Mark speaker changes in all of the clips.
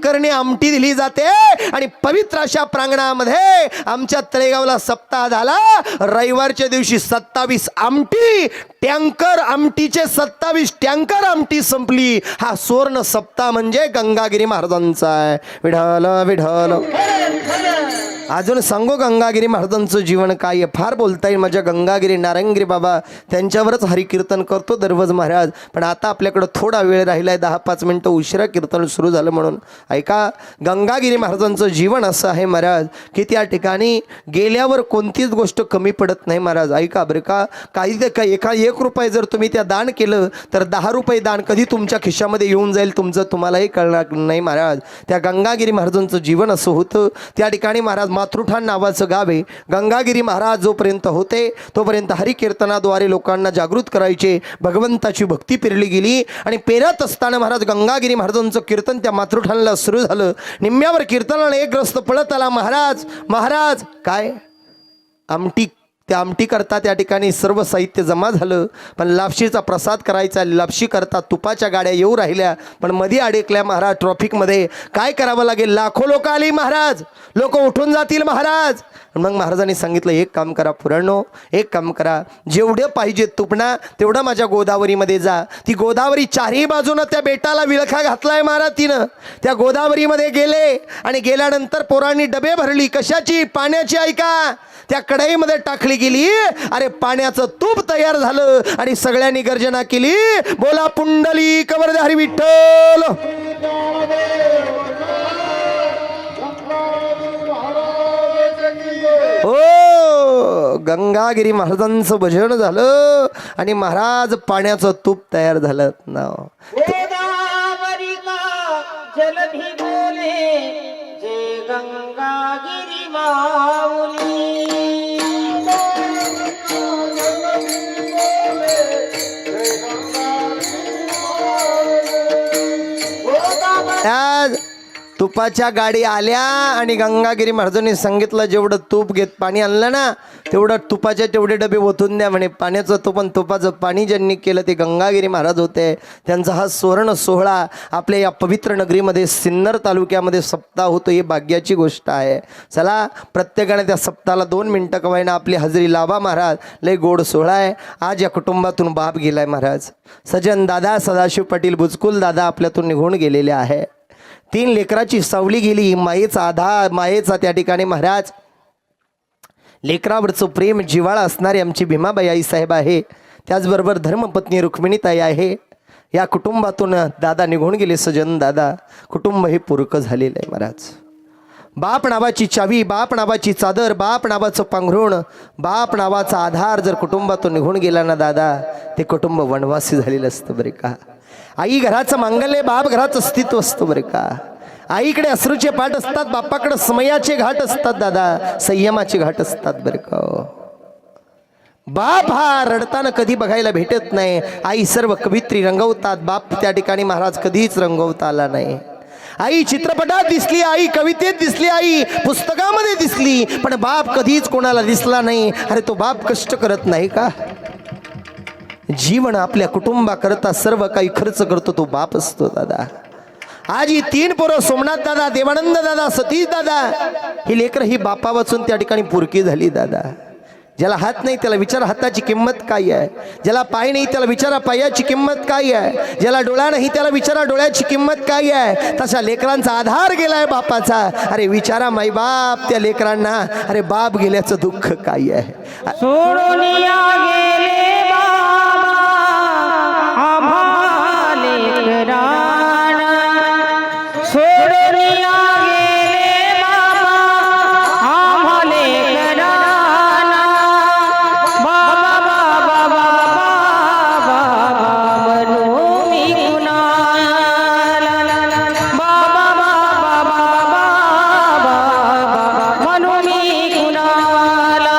Speaker 1: टँकरने आमटी दिली जाते आणि पवित्र अशा प्रांगणामध्ये आमच्या तळेगावला सप्ताह झाला. रविवारच्या दिवशी 27 आमटी टँकर, आमटीचे 27 टँकर आमटी संपली. हा सुवर्ण सप्ताह म्हणजे गंगागिरी महाराजांचा आहे. विठ्ठल विठ्ठल. अजून सांगू गंगागिरी महाराजांचं जीवन काय आहे. फार बोलता येईल. माझ्या गंगागिरी नारायणगिरी बाबा त्यांच्यावरच हरिकीर्तन करतो दररोज महाराज. पण आता आपल्याकडं थोडा वेळ राहिला आहे, 10-5 मिनटं उशिरा कीर्तन सुरू झालं म्हणून. ऐका, गंगागिरी महाराजांचं जीवन असं आहे महाराज की त्या ठिकाणी गेल्यावर कोणतीच गोष्ट कमी पडत नाही महाराज. ऐका बरं का, काही ते काय 1 रुपये जर तुम्ही त्या दान केलं तर 10 रुपये दान कधी तुमच्या खिशामध्ये येऊन जाईल तुमचं तुम्हालाही कळणार नाही महाराज. त्या गंगागिरी महाराजांचं जीवन असं होतं. त्या ठिकाणी महाराज मातृठाण नावाचं गाव आहे. गंगागिरी महाराज जोपर्यंत होते तोपर्यंत हरिकीर्तनाद्वारे लोकांना जागृत करायचे. भगवंताची भक्ती पेरली गेली आणि पेरत असताना महाराज गंगागिरी महाराजांचं कीर्तन त्या मातृठाणला सुरू झालं. निम्म्यावर कीर्तनाला एक ग्रस्त पळत आला. महाराज महाराज काय आमटी, त्या आमटी करता त्या ठिकाणी सर्व साहित्य जमा झालं, पण लापशीचा प्रसाद करायचा. लापशी करता तुपाच्या गाड्या येऊ राहिल्या पण मध्ये अडकल्या महाराज ट्रॉफिकमध्ये. काय करावं लागेल, लाखो लोक आली महाराज, लोक उठून जातील महाराज. मग महाराजांनी सांगितलं एक काम करा पुराणो, एक काम करा, जेवढं पाहिजे तुपणा तेवढं माझ्या गोदावरीमध्ये जा. ती गोदावरी चारही बाजूनं त्या बेटाला विळखा घातलाय महाराज तिनं. त्या गोदावरीमध्ये गेले आणि गेल्यानंतर पोरांनी डबे भरली. कशाची, पाण्याची. ऐका, त्या कढईमध्ये टाकली गेली. अरे पाण्याचं तूप तयार झालं आणि सगळ्यांनी गर्जना केली, बोला पुंडलिक वरद हरी विठ्ठल. हो, गंगागिरी महाराजांचं भजन झालं आणि महाराज पाण्याचं तूप तयार झालं. नाव
Speaker 2: जलधी बोले जय गंगागिरी माऊली.
Speaker 1: आज तुपाच्या गाडी आल्या आणि गंगागिरी महाराजांनी सांगितलं जेवढं तूप घेत पाणी आणलं ना तेवढं तुपाचे तेवढे डबे ओतून द्या म्हणे. पाण्याचं तूप आणि तुपाचं पाणी ज्यांनी केलं ते गंगागिरी महाराज होते. त्यांचा हा सुवर्ण सोहळा आपल्या या पवित्र नगरीमध्ये सिन्नर तालुक्यामध्ये सप्ताह होतो, ही भाग्याची गोष्ट आहे. चला प्रत्येकाने त्या सप्ताहाला 2 मिनटं कवायना आपली हजेरी लावा महाराज. लय गोड सोहळा आहे. आज या कुटुंबातून बाप गेलाय महाराज. सजन दादा, सदाशिव पाटील बुचकुल दादा आपल्यातून निघून गेलेले आहे. 3 लेकराची सावली गेली. मायेचा आधार, मायेचा त्या ठिकाणी महाराज लेकरावरचं प्रेम जिव्हाळा असणारी आमची भीमाबाई आई साहेब आहे. त्याचबरोबर धर्मपत्नी रुक्मिणीताई आहे. या कुटुंबातून दादा निघून गेले. सजन दादा, कुटुंब हे पुरकं झालेलं आहे महाराज. बाप नावाची चावी, बाप नावाची चादर, बाप नावाचं पांघरुण, बाप नावाचा आधार जर कुटुंबातून निघून गेला ना दादा, ते कुटुंब वनवासी झालेलं असतं बरे का. आई घराचं मांगल्य, बाप घराचं अस्तित्व असतं बरे का. आईकडे अश्रूचे पाठ असतात, बापाकडे समयाचे घाट असतात दादा, संयमाचे घाट असतात बरे का. बाप हा रडताना कधी बघायला भेटत नाही. आई सर्व कवित्री रंगवतात, बाप त्या ठिकाणी महाराज कधीच रंगवता आला नाही. आई चित्रपटात दिसली, आई कवितेत दिसली, आई पुस्तकामध्ये दिसली, पण बाप कधीच कोणाला दिसला नाही. अरे तो बाप कष्ट करत नाही का. जीवन आपल्या कुटुंबाकरता सर्व काही खर्च करतो तो बाप असतो दादा. आज ही 3 पोरं, सोमनाथ दादा, देवानंद दादा, सतीश दादा, ही लेकरं ही बापा वाचून त्या ठिकाणी पुरकी झाली दादा. ज्याला हात नाही त्याला विचारा हाताची किंमत काय आहे. ज्याला पाय नाही त्याला विचारा पायाची किंमत काय आहे. ज्याला डोळा नाही त्याला विचारा डोळ्याची किंमत काय आहे. तशा लेकरांचा आधार गेलाय बापाचा. अरे विचारा माई बाप त्या लेकरांना, अरे बाप गेल्याचं दुःख काय आहे.
Speaker 2: सोडून गेले बाबा आम्हा लेकरांना. सोडून गेले बाबा आम्हा लेकरांना. बाबा बाबा बाबा म्हणू मी कुणाला. बाबा बाबा बाबा म्हणू मी कुणाला.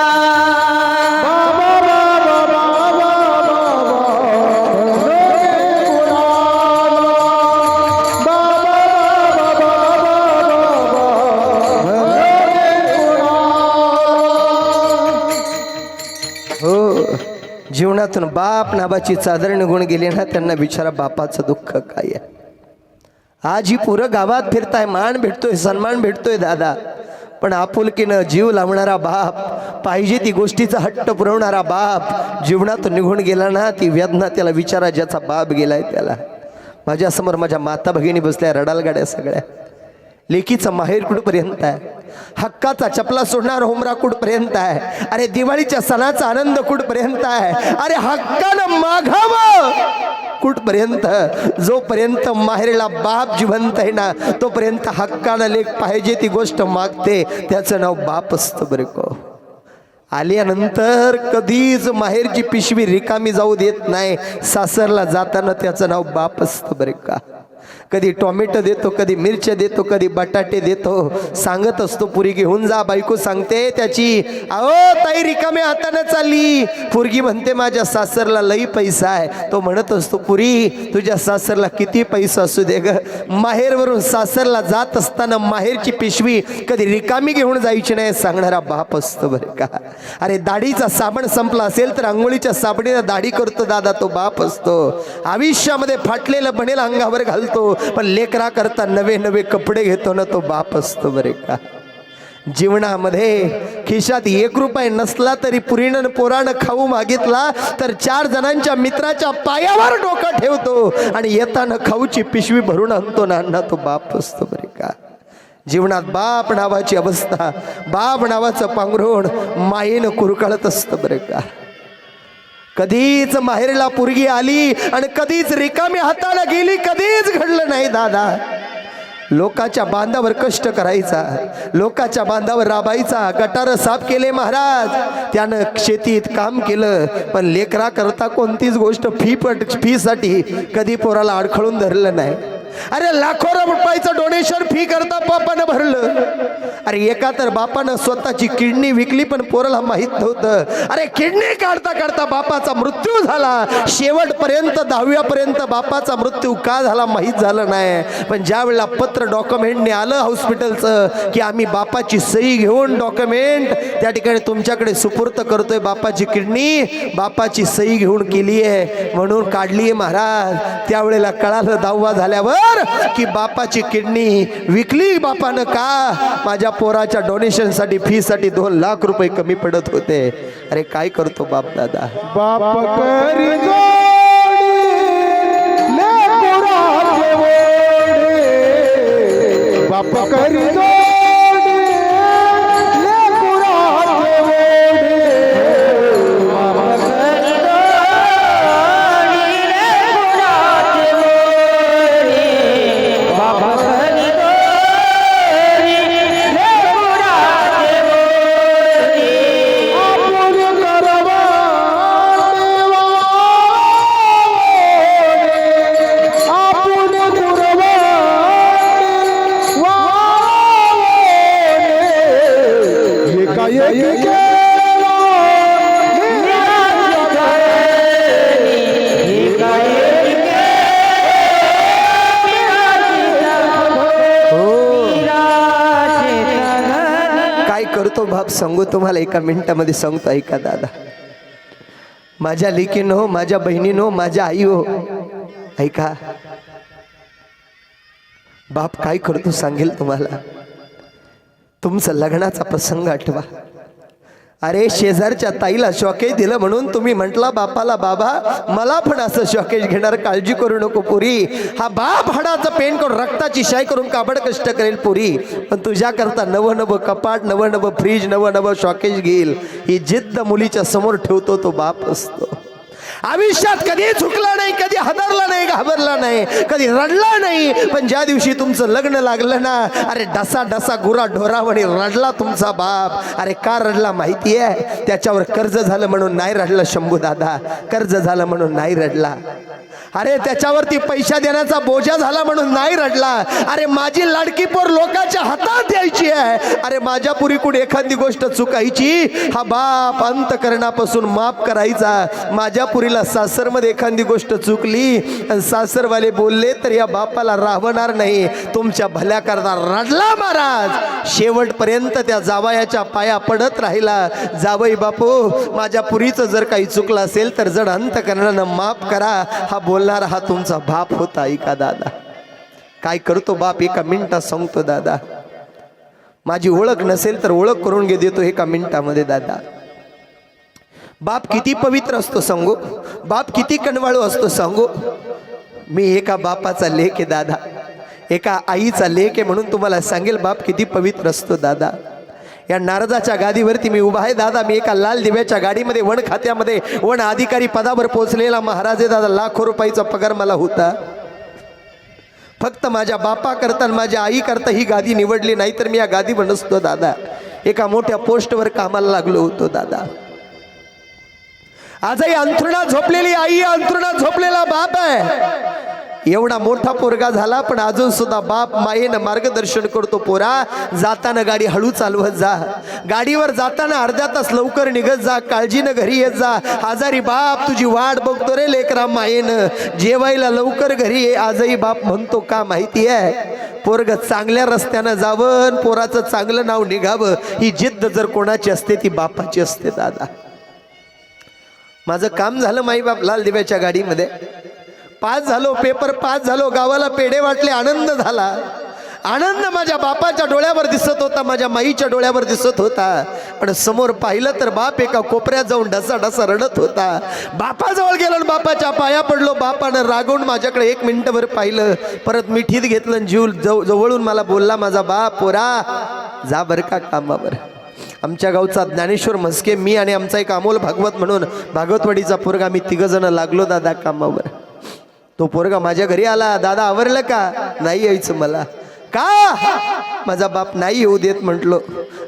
Speaker 1: हो, जीवनातून बाप नावाची चादर निघून गेली ना, त्यांना विचारा बापाचं दुःख काय आहे. आज ही पुरं गावात फिरताय, मान भेटतोय, सन्मान भेटतोय दादा, पण आपुलकीनं जीव लावणारा बाप, पाहिजे ती गोष्टीचा हट्ट पुरवणारा बाप जीवनातून निघून गेला ना, ती वेदना त्याला विचारा ज्याचा बाप गेलाय त्याला. माझ्यासमोर माझ्या माता भगिनी बसल्या रडालगाड्या सगळ्या. लेकीचं माहेर कुठपर्यंत आहे, हक्काचा चपला सोडणार होमरा कुठपर्यंत आहे, अरे दिवाळीच्या सणाचा आनंद कुठपर्यंत आहे, अरे हक्कानं मागावं कुठपर्यंत. जोपर्यंत माहेरला बाप जिवंत आहे ना, तोपर्यंत हक्कानं लेक पाहिजे ती गोष्ट मागते, त्याचं नाव बाप असतं बरं को. आल्यानंतर कधीच माहेरची पिशवी रिकामी जाऊ देत नाही, सासरला जाताना त्याचं नाव बाप असतं बरं का. कधी टोमॅटो देतो, कधी मिरच्या देतो, कधी बटाटे देतो, सांगत असतो पुरी घेऊन जा. बायको सांगते त्याची, अहो ताई रिकाम्या हाताने चालली. पोरगी म्हणते माझ्या सासरला लई पैसा आहे. तो म्हणत असतो पुरी तुझ्या सासरला किती पैसा असू दे ग, माहेरवरून सासरला जात असताना माहेरची पिशवी कधी रिकामी घेऊन जायची नाही सांगणारा बाप असतो बरं का. अरे दाढीचा साबण संपला असेल तर आंघोळीच्या साबणीनं दाढी करतो दादा, तो बाप असतो. आयुष्यामध्ये फाटलेलं बनेल अंगावर घालतो, पण लेकरा करता नवे नवे कपडे घेतो ना, तो बाप असतो बरे का. जीवनामध्ये खिशात 1 रुपया नसला तरी पुरीनं पोरानं खाऊ मागितला तर 4 जणांच्या मित्राच्या पायावर डोकं ठेवतो आणि येताना खाऊची पिशवी भरून आणतो ना, तो बाप असतो बरे का. जीवनात बाप नावाची अवस्था, बाप नावाचं पांघरुण मायेनं कुरकळत असतं बरे का. कधीच माहेरला पोरगी आली आणि कधीच रिकाम्या हाताला गेली, कधीच घडलं नाही दादा. लोकाच्या बांधावर कष्ट करायचा, लोकाच्या बांधावर राबायचा. गटार साफ केले महाराज, त्यानं शेतीत काम केलं, पण लेकरा करता कोणतीच गोष्ट फीसाठी कधी पोराला अडखळून धरलं नाही. अरे लाखो रुपयाचं डोनेशन फी करता बापानं भरलं. अरे एका तर बापानं स्वतःची किडनी विकली, पण पोराला माहित नव्हतं. अरे किडनी काढता काढता बापाचा मृत्यू झाला. शेवटपर्यंत 10वी बापाचा मृत्यू का झाला माहीत झालं नाही. पण ज्या वेळेला पत्र डॉक्युमेंटने आलं हॉस्पिटलचं की आम्ही बापाची सही घेऊन डॉक्युमेंट त्या ठिकाणी तुमच्याकडे सुपूर्त करतोय, बापाची किडनी बापाची सही घेऊन केली आहे म्हणून काढली आहे महाराज. त्यावेळेला कळालं 10वा झाल्यावर की बापाची किडनी विकली बापानं का, माझ्या पोराच्या डोनेशन साठी फी साठी 2 लाख रुपये कमी पडत होते. अरे काय करतो बाप दादा.
Speaker 3: बाप करी जोडी लेकराचे ओढे, बाप करी जोडी लेकराचे ओढे, बाप करी
Speaker 2: जोडी लेकराचे ओढे, बाबा करी जोडी लेकराचे ओढे.
Speaker 3: आपण करवा देवा आपण गुरवा एकाएकी
Speaker 1: काय करतो बाप सांगू तुम्हाला, एका मिनिटामध्ये सांगतो ऐका दादा. माझ्या लेकीनो, माझ्या बहिणीनो, माझ्या आई हो ऐका, बाप काय करतो सांगेल तुम्हाला. तुमचं लग्नाचा प्रसंग आठवा. अरे शेजारच्या ताईला शॉकेज दिलं म्हणून तुम्ही म्हटला बापाला, बाबा मला पण असं शॉकेज घेणार, काळजी करू नको पुरी. हा बाप हाडाचं पेन करून रक्ताची शाई करून काबड कष्ट करेल पुरी, पण तुझ्या करता नवं नवं कपाट, नवं नवं फ्रीज, नवं नवं शॉकेज घेईल. ही जिद्द मुलीच्या समोर ठेवतो तो बाप असतो. आयुष्यात कधी चुकला नाही, कधी हादरला नाही, घाबरला नाही, कधी रडला नाही. पण ज्या दिवशी तुमचं लग्न लागलं ना, अरे डसा डसा गुरा ढोरावणी रडला तुमचा बाप. अरे का रडला माहिती आहे? त्याच्यावर कर्ज झालं म्हणून नाही रडला शंभू दादा, कर्ज झालं म्हणून नाही रडला. अरे त्याच्यावरती पैसा देण्याचा बोजा झाला म्हणून नाही रडला. अरे माझी लाडकी पोर लोकांच्या हातात द्यायची आहे. अरे माझ्या पुरीकडून एखादी गोष्ट चुकायची, हा बाप अंतकरणापासून माफ करायचा. माझ्या पुरीला सासरमध्ये एखादी गोष्ट चुकली आणि सासरवाले बोलले तर या बापाला राहणार नाही. तुमच्या भल्या करता रडला महाराज. शेवटपर्यंत त्या जावयाच्या पाया पडत राहिला. जावई बापू माझ्या पुरीचं जर काही चुकलं असेल तर जड अंतकरणानं माफ करा. हा बोलणारा हा तुमचा बाप होता. ऐका दादा, काय करतो बाप एका मिनिटात सांगतो दादा. माझी ओळख नसेल तर ओळख करून देतो एका मिनिटामध्ये दादा. बाप किती पवित्र असतो सांगू, बाप किती कणवाळू असतो सांगू. मी एका बापाचा लेक आहे दादा, एका आईचा लेक आहे म्हणून तुम्हाला सांगेल बाप किती पवित्र असतो दादा. या नारदाच्या गादीवरती मी उभा आहे दादा. मी एका लाल दिव्याच्या गाडीमध्ये वन खात्यामध्ये वन अधिकारी पदावर पोहोचलेला महाराज आहे दादा. लाखो रुपयाचा पगार मला होता. फक्त माझ्या बापा करता माझ्या आई करता ही गादी निवडली, नाही तर मी या गादीवर नसतो दादा. एका मोठ्या पोस्टवर कामाला लागलो होतो दादा. आजही अंथरुणात झोपलेली आई, अंथरुणात झोपलेला बाप आहे. एवढा मोठा पोरगा झाला पण अजून सुद्धा बाप मायेनं मार्गदर्शन करतो. पोरा, जाताना गाडी हळू चालवत जा, गाडीवर जाताना अर्धा तास लवकर निघत जा, काळजीनं घरी येत जा. आजारी बाप तुझी वाट बघतो रे लेकरा मायेनं, जेवायला लवकर घरी ये. आजही बाप म्हणतो का माहिती आहे, पोरग चांगल्या रस्त्यानं जावं, पोराचं चांगलं नाव निघावं, ही जिद्द जर कोणाची असते ती बापाची असते दादा. माझं काम झालं माई बाप लाल दिव्याच्या गाडीमध्ये, पास झालो, पेपर पास झालो, गावाला पेढे वाटले, आनंद झाला. आनंद माझ्या बापाच्या डोळ्यावर दिसत होता, माझ्या माईच्या डोळ्यावर दिसत होता. पण समोर पाहिलं तर बाप एका कोपऱ्यात जाऊन ढसा ढसा रडत होता. बापाजवळ गेलो आणि बापाच्या पाया पडलो. बापानं रागवून माझ्याकडे 1 मिनिटभर पाहिलं, परत मिठीत घेतलं आणि जीव जवळून मला बोलला, माझा बाप, पोरा जा बर का कामावर. आमच्या गावचा ज्ञानेश्वर म्हस्के, मी आणि आमचा एक अमोल भागवत म्हणून भागवतवाडीचा पोरगा, मी 3 जण लागलो दादा कामावर. तो पोरगा माझ्या घरी आला, दादा आवरलं का? नाही यायचं मला. का? माझा बाप नाही येऊ देत म्हटलो.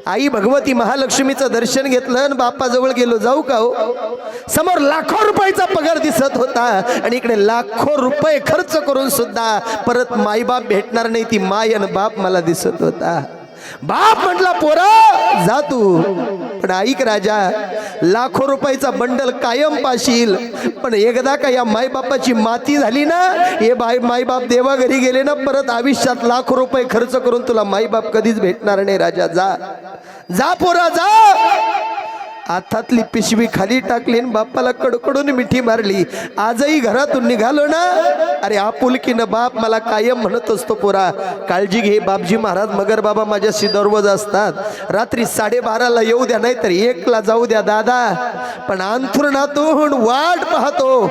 Speaker 1: आई भगवती महालक्ष्मीचं दर्शन घेतलं आणि बापाजवळ गेलो. जाऊ का हो? समोर लाखो रुपयाचा पगार दिसत होता आणि इकडे लाखो रुपये खर्च करून सुद्धा परत माईबाप भेटणार नाही, ती माय आणि बाप मला दिसत होता. बाप म्हटला, पोरा जा तू, पण ऐक राजा, लाखो रुपयाचा बंडल कायम पाशील, पण एकदा का या मायबापाची माती झाली ना, हे मायबाप देवा घरी गेले ना, परत आयुष्यात लाखो रुपये खर्च करून तुला मायबाप कधीच भेटणार नाही. राजा जा, जा पोरा जा. हातातली पिशवी खाली टाकली आणि बापाला कडकडून मिठी मारली. आजही घरातून निघालो ना, अरे आपुलकीनं बाप मला कायम म्हणत असतो, पोरा काळजी घे. बापजी महाराज मगर बाबा माझ्याशी दररोज असतात. रात्री 12:30ला येऊ द्या, नाही तर 1ला जाऊ द्या दादा, पण अंथरुणातून वाट पाहतो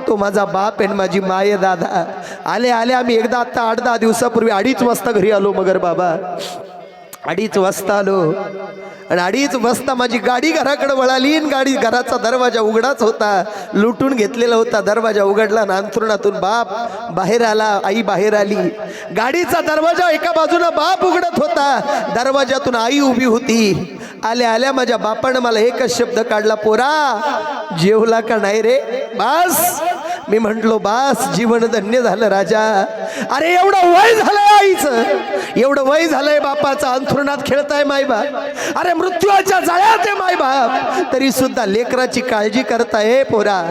Speaker 1: तो माझा बाप आहे, माझी माय दादा. आले आले आम्ही एकदा आता 8-10 दिवसापूर्वी 2:30 वाजता घरी आलो मगर बाबा. 2:30 वाजता आलो आणि 2:30 वाजता माझी गाडी घराकडे वळाली. गाडी घराचा दरवाजा उघडाच होता, लुटून घेतलेला होता. दरवाजा उघडला आणि अंथरुणातून बाप बाहेर आला, आई बाहेर आली. गाडीचा दरवाजा एका बाजूला बाप उघडत होता, दरवाजातून आई उभी होती. आल्या आल्या माझ्या बापानं मला एकच शब्द काढला, पोरा जेवला का नाही रे? बास. मी म्हंटलो बास, जीवन धन्य झालं राजा. अरे एवढं वय झालंय आईचं, एवढं वय झालंय बापाचं, अंथरुणात खेळताय मायबाप, अरे मृत्यूच्या जाळ्यात आहे मायबाप, तरी सुद्धा लेकराची काळजी करताय. पोरा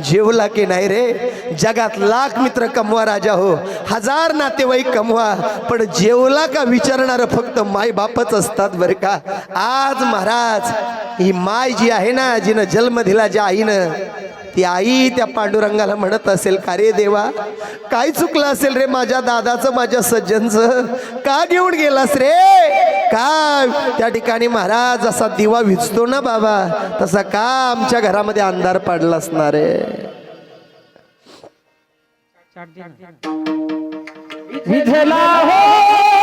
Speaker 1: जेवला की नाही रे? जगात लाख मित्र कमवा राजा हो, 1000 नातेवाईक कमवा, पण जेवला का विचारणार फक्त माय बापच असतात बरं का. आज महाराज ही माय जी आहे ना, जिनं जन्म दिला ज्या आईनं, ती आई त्या पांडुरंगाला म्हणत असेल, का रे देवा काय चुकलं असेल रे माझ्या दादाचं, माझ्या सज्जनचं, का घेऊन गेलास रे? का त्या ठिकाणी महाराज असा दिवा विझतो ना बाबा, तसा का आमच्या घरामध्ये अंधार पडला असणार आहे?
Speaker 2: विझला हो